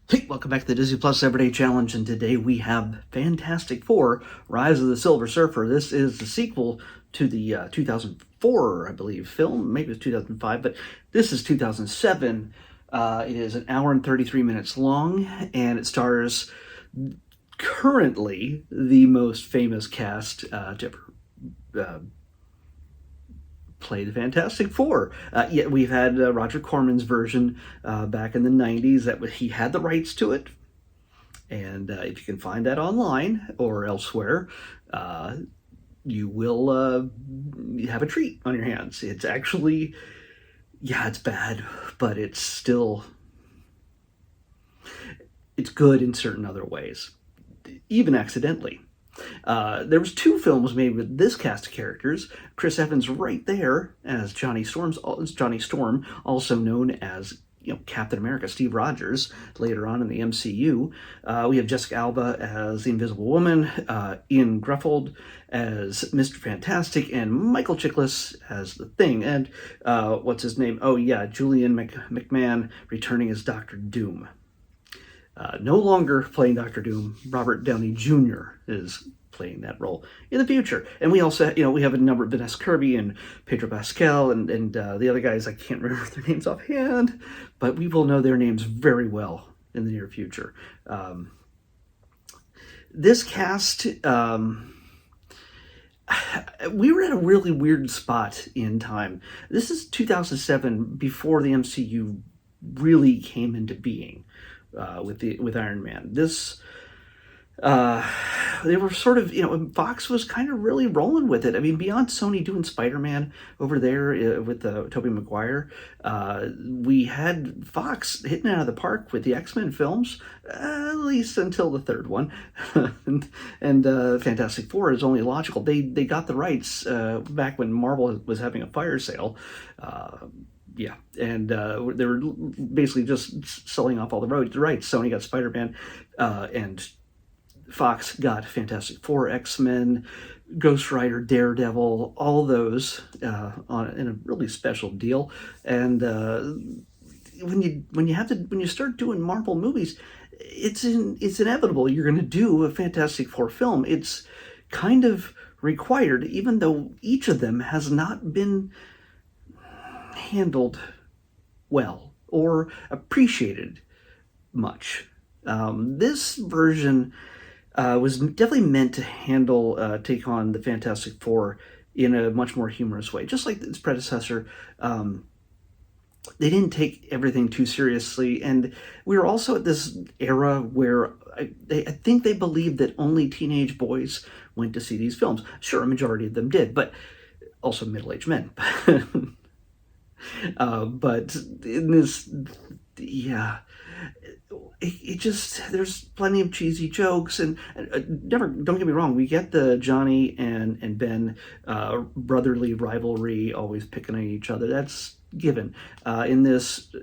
Hey, welcome back to the Disney Plus Everyday Challenge, and today we have Fantastic Four: Rise of the Silver Surfer. This is the sequel to the 2004, I believe, film. Maybe it was 2005, but this is 2007. It is an hour and 33 minutes long, and it stars currently the most famous cast to ever play the Fantastic Four. Yeah, we've had Roger Corman's version back in the 90s. He had the rights to it, and if you can find that online or elsewhere, you will have a treat on your hands. It's actually, yeah, it's bad, but it's good in certain other ways, even accidentally. There was two films made with this cast of characters. Chris Evans right there as Johnny Storm, also known as Captain America, Steve Rogers, later on in the MCU. We have Jessica Alba as the Invisible Woman, Ian Gruffudd as Mr. Fantastic, and Michael Chiklis as the Thing. And what's his name? Oh yeah, Julian McMahon returning as Doctor Doom. No longer playing Doctor Doom, Robert Downey Jr. is playing that role in the future. And we also, we have a number of Vanessa Kirby and Pedro Pascal and the other guys. I can't remember their names offhand, but we will know their names very well in the near future. This cast, we were at a really weird spot in time. This is 2007, before the MCU really came into being. With Iron Man. They were sort of, Fox was kind of really rolling with it. I mean, beyond Sony doing Spider-Man over there with Tobey Maguire, we had Fox hitting it out of the park with the X-Men films, at least until the third one. and Fantastic Four is only logical. They got the rights back when Marvel was having a fire sale. Yeah, and they were basically just selling off all the rights. Sony got Spider-Man, and Fox got Fantastic Four, X-Men, Ghost Rider, Daredevil, all those in a really special deal. And when you start doing Marvel movies, it's inevitable you're going to do a Fantastic Four film. It's kind of required, even though each of them has not been handled well or appreciated much. This version was definitely meant to take on the Fantastic Four in a much more humorous way, just like its predecessor. They didn't take everything too seriously, and we were also at this era where I think they believed that only teenage boys went to see these films. Sure, a majority of them did, but also middle-aged men. But in this, yeah, it just, there's plenty of cheesy jokes, and never, don't get me wrong, we get the Johnny and Ben brotherly rivalry, always picking on each other. That's given. In this,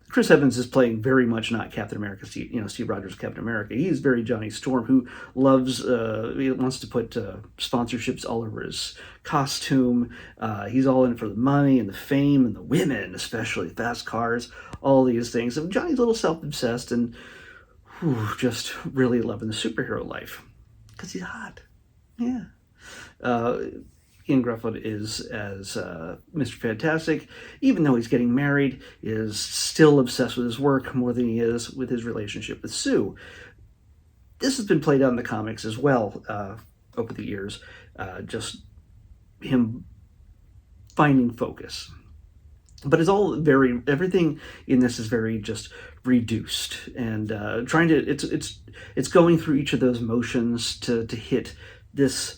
Chris Evans is playing very much not Captain America, Steve Rogers, Captain America. He's very Johnny Storm, who loves, he wants to put sponsorships all over his costume. He's all in it for the money and the fame and the women, especially fast cars, all these things. And Johnny's a little self-obsessed and just really loving the superhero life because he's hot. Yeah. Ian Gruffudd is as Mr. Fantastic. Even though he's getting married, is still obsessed with his work more than he is with his relationship with Sue. This has been played out in the comics as well over the years. Just him finding focus. But everything in this is very just reduced and trying to, it's going through each of those motions to hit this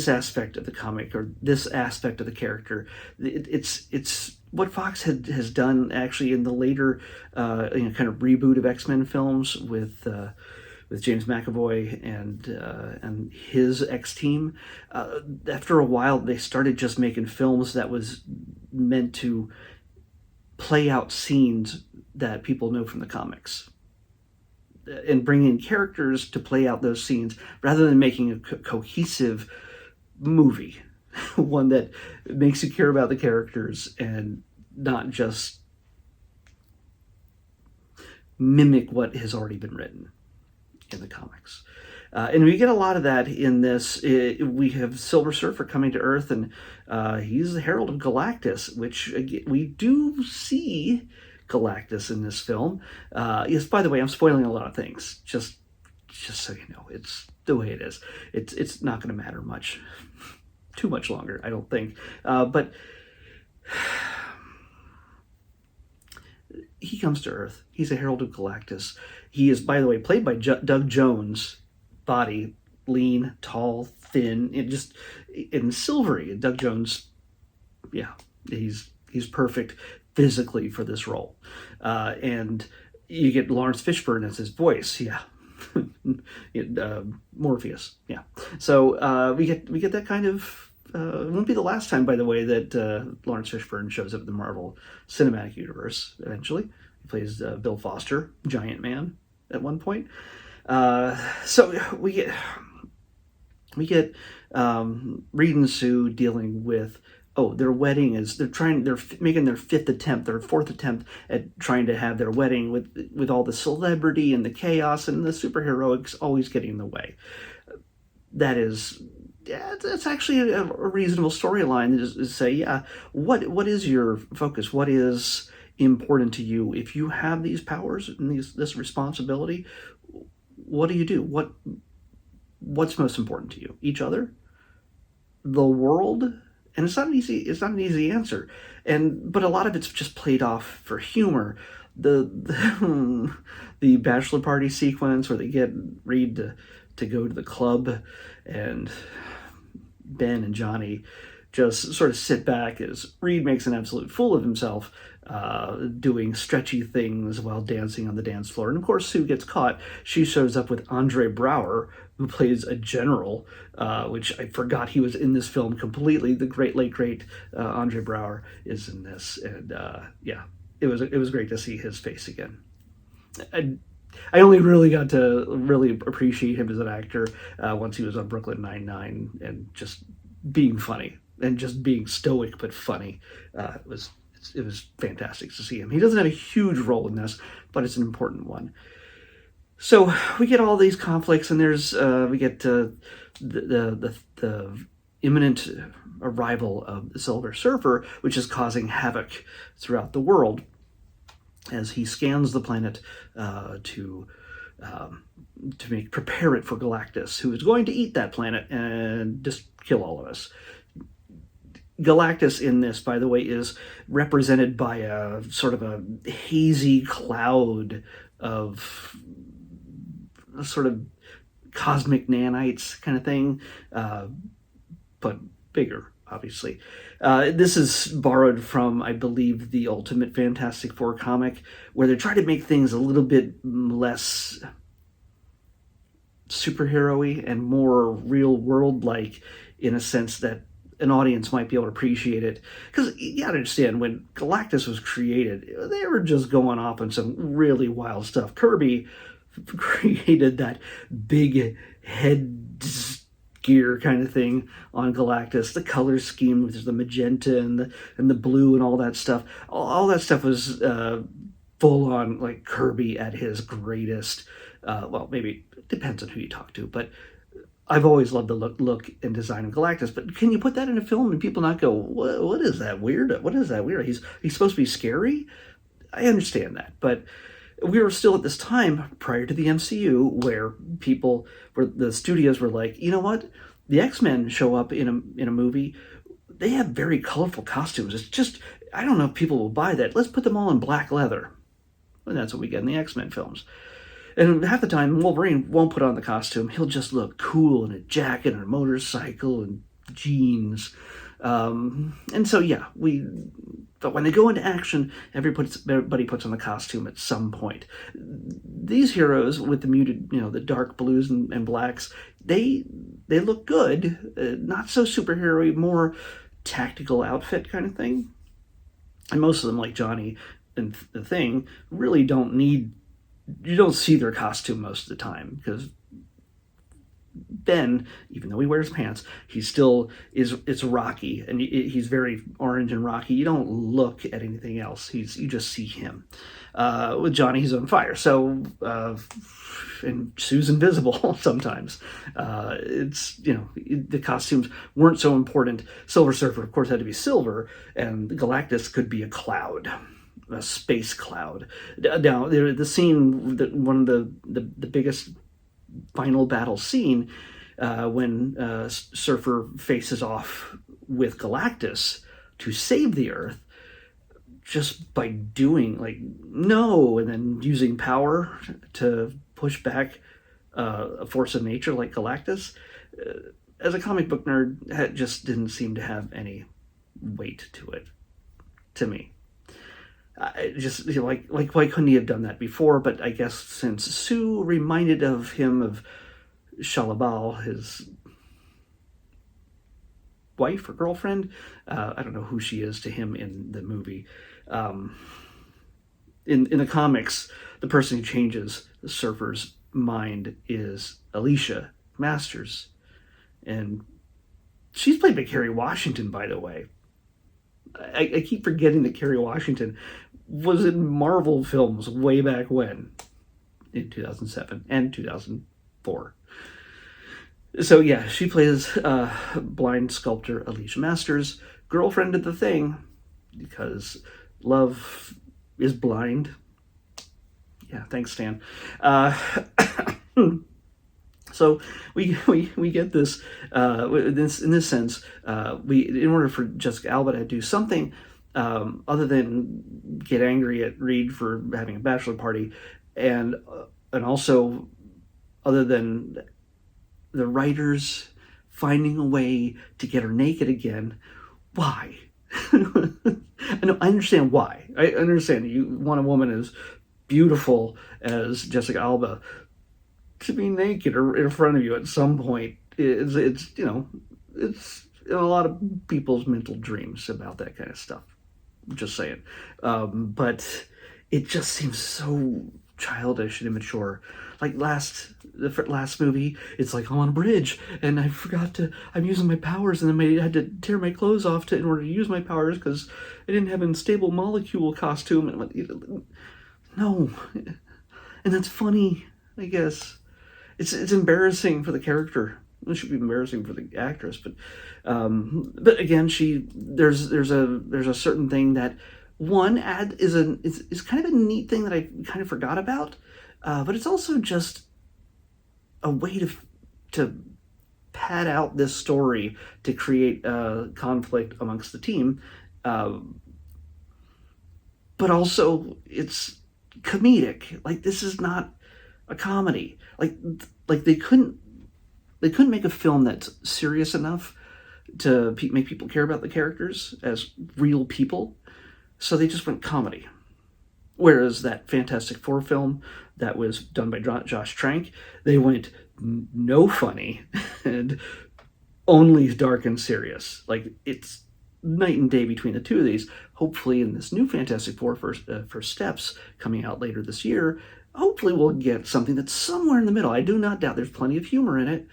aspect of the comic or this aspect of the character. It's what Fox has done actually in the later kind of reboot of X-Men films with James McAvoy and his X-Team. After a while, they started just making films that was meant to play out scenes that people know from the comics, and bring in characters to play out those scenes rather than making a cohesive movie, one that makes you care about the characters and not just mimic what has already been written in the comics. And we get a lot of that in this. We have Silver Surfer coming to Earth, and he's the Herald of Galactus, which we do see Galactus in this film. Yes, by the way, I'm spoiling a lot of things. Just so you know, it's the way it is. It's not going to matter too much longer, I don't think. But he comes to Earth. He's a Herald of Galactus. He is, by the way, played by Doug Jones. Body, lean, tall, thin, and silvery. And Doug Jones, yeah, he's perfect physically for this role. And you get Lawrence Fishburne as his voice, yeah. Morpheus, yeah. So we get that kind of. It won't be the last time, by the way, that Lawrence Fishburne shows up in the Marvel Cinematic Universe. Eventually, he plays Bill Foster, Giant Man, at one point. So we get Reed and Sue dealing with their wedding they're making their fourth attempt at trying to have their wedding with all the celebrity and the chaos, and the superheroics always getting in the way. That's actually a reasonable storyline to say, yeah, what is your focus? What is important to you? If you have these powers and this responsibility, what do? What's most important to you? Each other? The world? And it's not an easy answer. But a lot of it's just played off for humor. The bachelor party sequence where they get Reed to go to the club, and Ben and Johnny just sort of sit back as Reed makes an absolute fool of himself, doing stretchy things while dancing on the dance floor. And of course, Sue gets caught. She shows up with Andre Braugher, who plays a general, which I forgot he was in this film completely. The late great Andre Braugher is in this, and yeah, it was great to see his face again. I only really got to really appreciate him as an actor once he was on Brooklyn Nine-Nine, and just being funny and just being stoic but funny. It was fantastic to see him. He doesn't have a huge role in this, but it's an important one. So we get all these conflicts, and we get the imminent arrival of the Silver Surfer, which is causing havoc throughout the world as he scans the planet to prepare it for Galactus, who is going to eat that planet and just kill all of us. Galactus in this, by the way, is represented by a sort of a hazy cloud of sort of cosmic nanites kind of thing, but bigger, obviously. This is borrowed from, I believe, the Ultimate Fantastic Four comic, where they try to make things a little bit less superhero-y and more real-world-like, in a sense that an audience might be able to appreciate it. Because you gotta understand, when Galactus was created, they were just going off on some really wild stuff. Kirby created that big head gear kind of thing on Galactus. The color scheme, which is the magenta and the blue and all that stuff. All that stuff was full on like Kirby at his greatest. Well, maybe it depends on who you talk to, but I've always loved the look and design of Galactus. But can you put that in a film and people not go, what is that weird? What is that weird? He's supposed to be scary? I understand that, but we were still at this time prior to the MCU where the studios were like, you know what? The X-Men show up in a movie. They have very colorful costumes. It's just, I don't know if people will buy that. Let's put them all in black leather. And that's what we get in the X-Men films. And half the time, Wolverine won't put on the costume. He'll just look cool in a jacket and a motorcycle and jeans. And so, yeah, but when they go into action, everybody puts on the costume at some point. These heroes with the muted, the dark blues and blacks, they look good. Not so superhero-y, more tactical outfit kind of thing. And most of them, like Johnny and the Thing, really don't see their costume most of the time, because Ben, even though he wears pants, he still it's rocky, and he's very orange and rocky. You don't look at anything else. You just see him. With Johnny, he's on fire. So, and Sue's invisible sometimes. It's, the costumes weren't so important. Silver Surfer, of course, had to be silver, and Galactus could be a cloud, a space cloud. Now, the scene, one of the biggest final battle scene, when Surfer faces off with Galactus to save the Earth, just by doing no, and then using power to push back a force of nature like Galactus, as a comic book nerd, that just didn't seem to have any weight to it, to me. I just, why couldn't he have done that before? But I guess since Sue reminded him of Shalabal, his wife or girlfriend, I don't know who she is to him in the movie. In the comics, the person who changes the Surfer's mind is Alicia Masters, and she's played by Kerry Washington, by the way. I keep forgetting that Kerry Washington was in Marvel films way back when, in 2007 and 2004. So yeah, she plays blind sculptor Alicia Masters, girlfriend of the Thing, because love is blind. Yeah, thanks, Stan. So we get this, in this sense, in order for Jessica Alba to do something other than get angry at Reed for having a bachelor party, and also other than the writers finding a way to get her naked again, why? I understand why. I understand you want a woman as beautiful as Jessica Alba to be naked or in front of you at some point. It's in a lot of people's mental dreams about that kind of stuff. Just saying. But it just seems so childish and immature. Like the last movie, it's like, I'm on a bridge and I forgot I'm using my powers, and then I had to tear my clothes off in order to use my powers because I didn't have a stable molecule costume. And no. And that's funny, I guess. It's embarrassing for the character. It should be embarrassing for the actress, but again, there's a certain thing that is kind of a neat thing that I kind of forgot about, but it's also just a way to pad out this story to create conflict amongst the team, but also it's comedic. Like, this is not a comedy. Like they couldn't make a film that's serious enough to make people care about the characters as real people, so they just went comedy. Whereas that Fantastic Four film that was done by Josh Trank, they went no funny and only dark and serious. Like, it's night and day between the two of these. Hopefully in this new Fantastic Four First Steps coming out later this year, hopefully we'll get something that's somewhere in the middle. I do not doubt there's plenty of humor in it,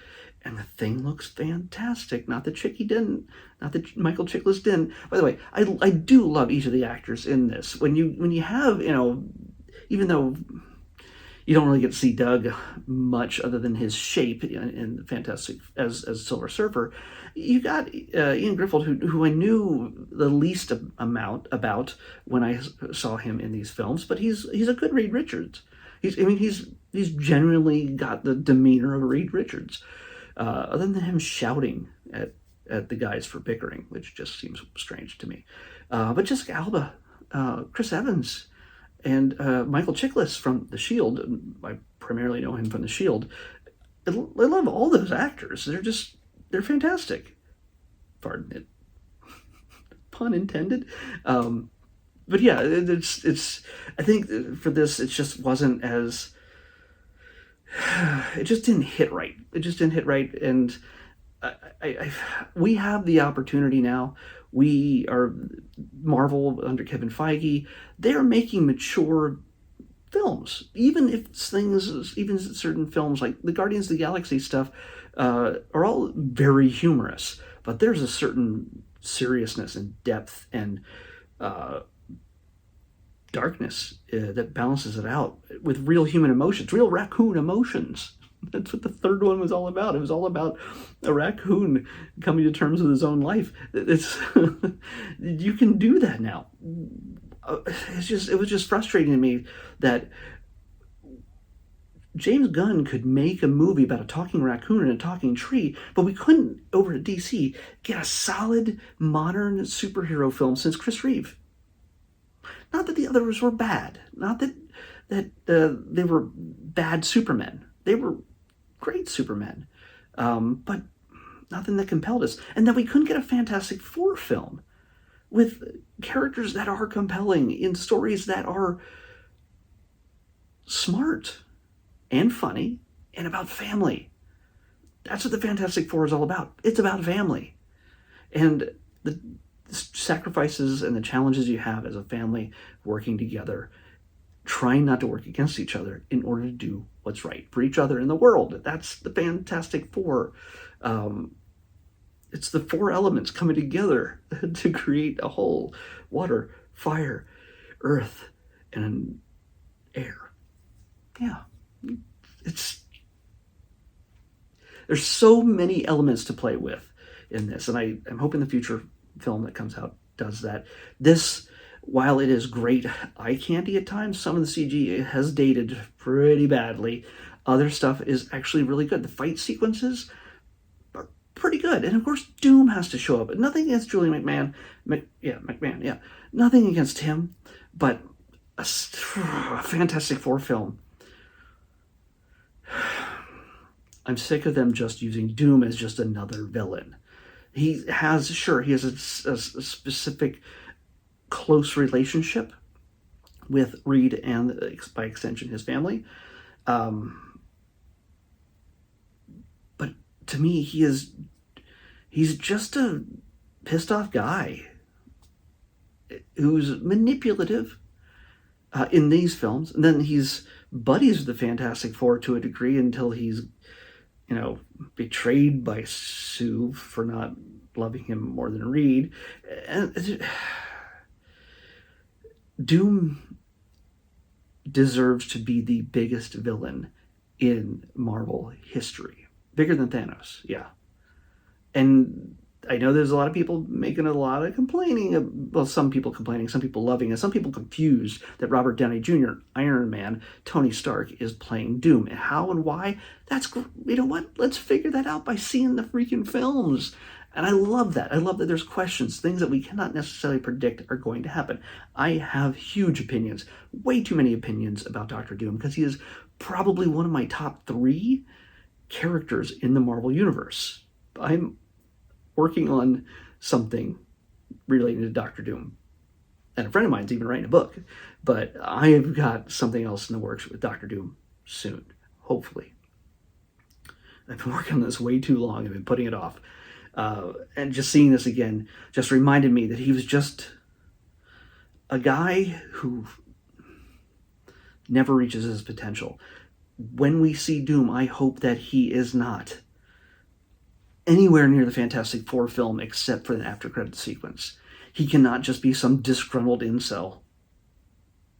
and the Thing looks fantastic. Not that Chicky didn't, not that Michael Chiklis didn't. By the way, I do love each of the actors in this. When you have, even though you don't really get to see Doug much other than his shape in Fantastic as Silver Surfer, you got Ian Griffield, who I knew the least amount about when I saw him in these films, but he's a good Reed Richards. He's genuinely got the demeanor of Reed Richards, other than him shouting at the guys for bickering, which just seems strange to me. But Jessica Alba, Chris Evans, and Michael Chiklis from The Shield. I primarily know him from The Shield. I love all those actors. They're fantastic. Pardon it. Pun intended. But yeah, it's. I think for this, it just wasn't as. It just didn't hit right. And we have the opportunity now. We are Marvel under Kevin Feige. They're making mature films. Even if things, even certain films like the Guardians of the Galaxy stuff, are all very humorous, but there's a certain seriousness and depth and uh, darkness that balances it out with real human emotions, real raccoon emotions. That's what the third one was all about. It was all about a raccoon coming to terms with his own life. It's you can do that now. It was just frustrating to me that James Gunn could make a movie about a talking raccoon and a talking tree, but we couldn't, over at DC, get a solid modern superhero film since Chris Reeve. Not that the others were bad. Not that they were bad Supermen. They were great Supermen, but nothing that compelled us. And then we couldn't get a Fantastic Four film with characters that are compelling in stories that are smart and funny and about family. That's what the Fantastic Four is all about. It's about family. And the sacrifices and the challenges you have as a family working together, trying not to work against each other in order to do what's right for each other in the world. That's the Fantastic Four. It's the four elements coming together to create a whole: water, fire, earth, and air. Yeah. There's so many elements to play with in this, and I'm hoping the future film that comes out does that. This, while it is great eye candy at times, some of the CG has dated pretty badly. Other stuff is actually really good. The fight sequences are pretty good, and of course Doom has to show up. Nothing against Julian McMahon, yeah. Nothing against him, but a Fantastic Four film. I'm sick of them just using Doom as just another villain. He has a specific close relationship with Reed and, by extension, his family. But to me, he's just a pissed off guy who's manipulative in these films. And then he's buddies with the Fantastic Four to a degree until he's, betrayed by Sue for not loving him more than Reed. And Doom deserves to be the biggest villain in Marvel history. Bigger than Thanos, yeah. And I know there's a lot of people making a lot of complaining. Well, some people complaining, some people loving it, some people confused that Robert Downey Jr., Iron Man, Tony Stark, is playing Doom. And how and why? You know what? Let's figure that out by seeing the freaking films. And I love that. I love that there's questions, things that we cannot necessarily predict are going to happen. I have huge opinions, way too many opinions about Doctor Doom, because he is probably one of my top 3 characters in the Marvel Universe. I'm working on something relating to Doctor Doom. And a friend of mine's even writing a book. But I've got something else in the works with Doctor Doom soon, hopefully. I've been working on this way too long. I've been putting it off. And just seeing this again just reminded me that he was just a guy who never reaches his potential. When we see Doom, I hope that he is not anywhere near the Fantastic Four film except for the after credit sequence. He cannot just be some disgruntled incel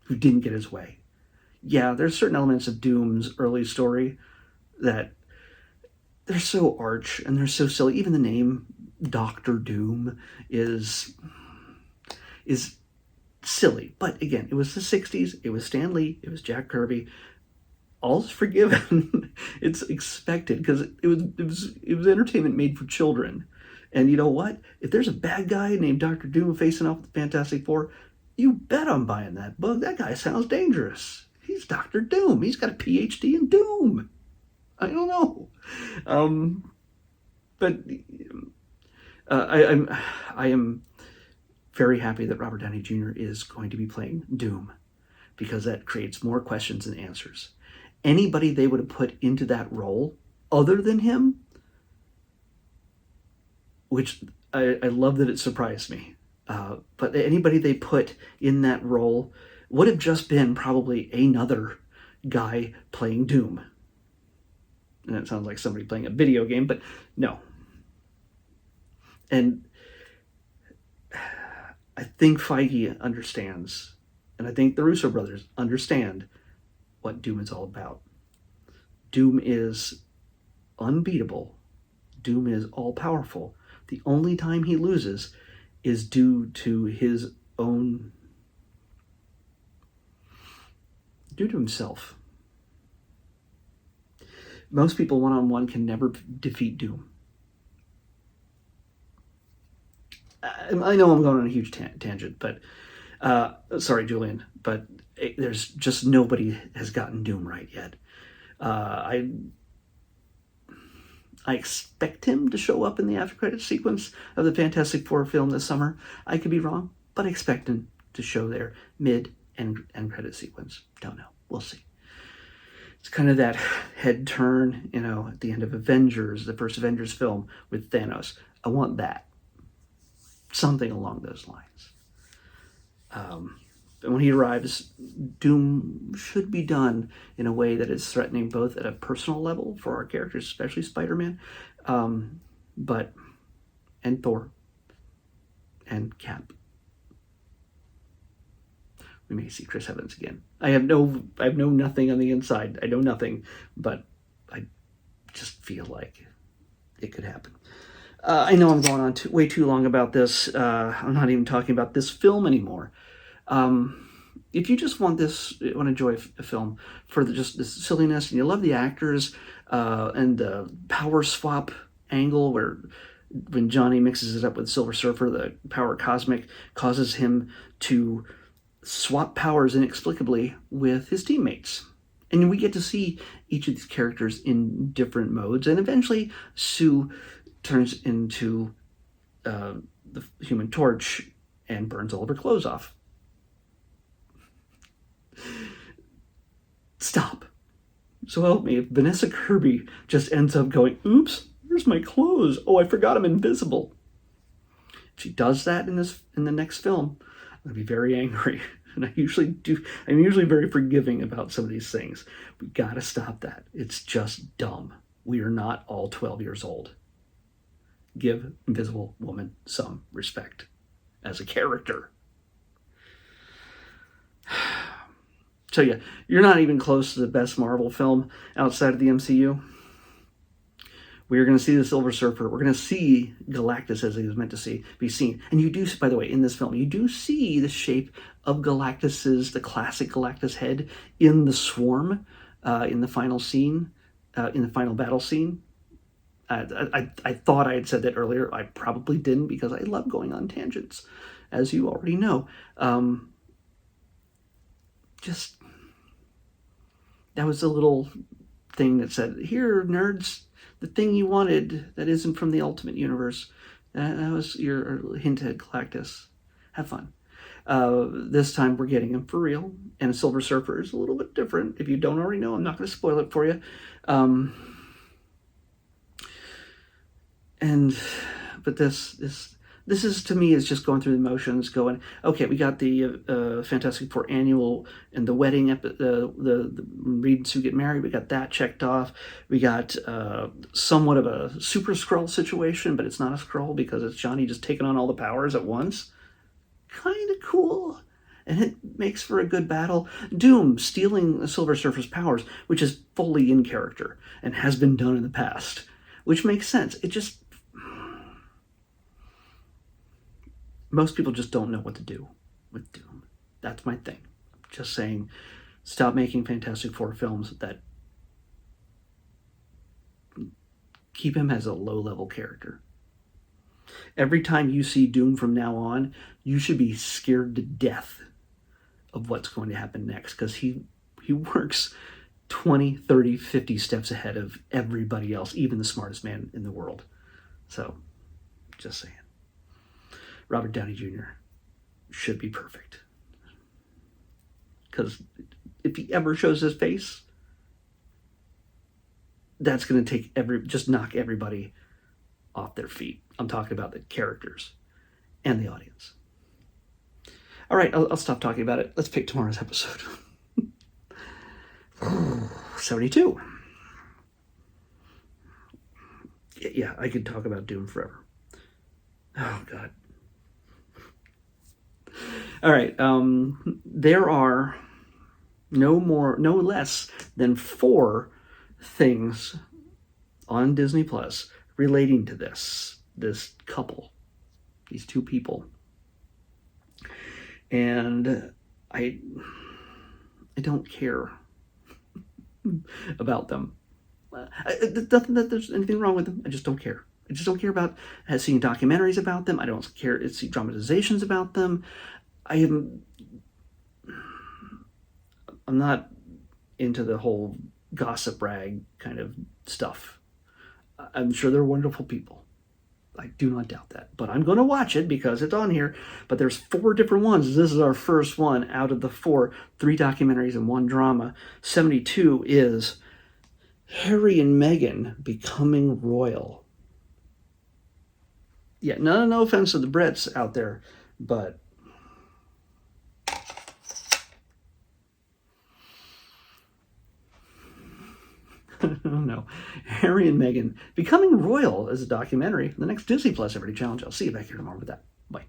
who didn't get his way. Yeah, there's certain elements of Doom's early story that they're so arch and they're so silly. Even the name Doctor Doom is silly. But again, it was the 60s. It was Stan Lee. It was Jack Kirby. All's forgiven. It's expected because it was entertainment made for children. And you know what? If there's a bad guy named Doctor Doom facing off with the Fantastic Four, you bet I'm buying that book. That guy sounds dangerous. He's Doctor Doom. He's got a PhD in Doom. I don't know. But I am very happy that Robert Downey Jr. is going to be playing Doom, because that creates more questions than answers. Anybody they would have put into that role other than him, which I love that it surprised me, but anybody they put in that role would have just been probably another guy playing Doom. And it sounds like somebody playing a video game, but no. And I think Feige understands, and I think the Russo brothers understand what Doom is all about. Doom is unbeatable. Doom is all-powerful. The only time he loses is due to himself. Most people one-on-one can never defeat Doom. I know I'm going on a huge tangent, but sorry, Julian, but there's just nobody has gotten Doom right yet. I expect him to show up in the after credits sequence of the Fantastic Four film this summer. I could be wrong, but I expect him to show there mid and credit sequence. Don't know. We'll see. It's kind of that head turn, at the end of Avengers, the first Avengers film with Thanos. I want that. Something along those lines. And when he arrives, Doom should be done in a way that is threatening both at a personal level for our characters, especially Spider-Man, and Thor, and Cap. We may see Chris Evans again. I know nothing on the inside. I know nothing, but I just feel like it could happen. I know I'm going on way too long about this. I'm not even talking about this film anymore. If you just want to enjoy a film for just the silliness, and you love the actors, and the power swap angle where when Johnny mixes it up with Silver Surfer, the power cosmic causes him to swap powers inexplicably with his teammates. And we get to see each of these characters in different modes, and eventually Sue turns into the Human Torch and burns all of her clothes off. Stop. So help me, if Vanessa Kirby just ends up going, oops, where's my clothes? Oh, I forgot I'm invisible. If she does that in the next film, I'm going to be very angry. And I'm usually very forgiving about some of these things. We got to stop that. It's just dumb. We are not all 12 years old. Give Invisible Woman some respect as a character. So yeah, you're not even close to the best Marvel film outside of the MCU. We're going to see the Silver Surfer. We're going to see Galactus as he was meant to be seen. And you do, by the way, in this film, you do see the shape of the classic Galactus head in the swarm, in the final scene, in the final battle scene. I thought I had said that earlier. I probably didn't, because I love going on tangents, as you already know. That was a little thing that said, here, nerds, the thing you wanted that isn't from the Ultimate Universe. That was your hint at Galactus. Have fun. This time we're getting him for real, and Silver Surfer is a little bit different. If you don't already know, I'm not going to spoil it for you. But this is, to me, is just going through the motions, going, okay, we got the Fantastic Four annual and the wedding, the Reed and Sue get married. We got that checked off. We got somewhat of a Super Skrull situation, but it's not a Skrull because it's Johnny just taking on all the powers at once. Kind of cool. And it makes for a good battle. Doom stealing the Silver Surfer's powers, which is fully in character and has been done in the past, which makes sense. Most people just don't know what to do with Doom. That's my thing. I'm just saying, stop making Fantastic Four films that keep him as a low-level character. Every time you see Doom from now on, you should be scared to death of what's going to happen next, because he works 20, 30, 50 steps ahead of everybody else, even the smartest man in the world. So, just saying. Robert Downey Jr. should be perfect. Because if he ever shows his face, that's going to just knock everybody off their feet. I'm talking about the characters and the audience. All right, I'll stop talking about it. Let's pick tomorrow's episode. 72. Yeah, I could talk about Doom forever. Oh, God. All right, there are no less than 4 things on Disney Plus relating to this couple, these 2 people. And I don't care about them. Nothing that there's anything wrong with them. I just don't care. I just don't care about seeing documentaries about them. I don't care to see dramatizations about them. I'm not into the whole gossip rag kind of stuff. I'm sure they're wonderful people. I do not doubt that. But I'm going to watch it because it's on here. But there's 4 different ones. This is our first one out of the 4. 3 documentaries and 1 drama. 72 is Harry and Meghan becoming royal. Yeah, no offense to the Brits out there, but no. Harry and Meghan becoming royal is a documentary. The next Disney Plus Everyday Challenge. I'll see you back here tomorrow with that. Bye.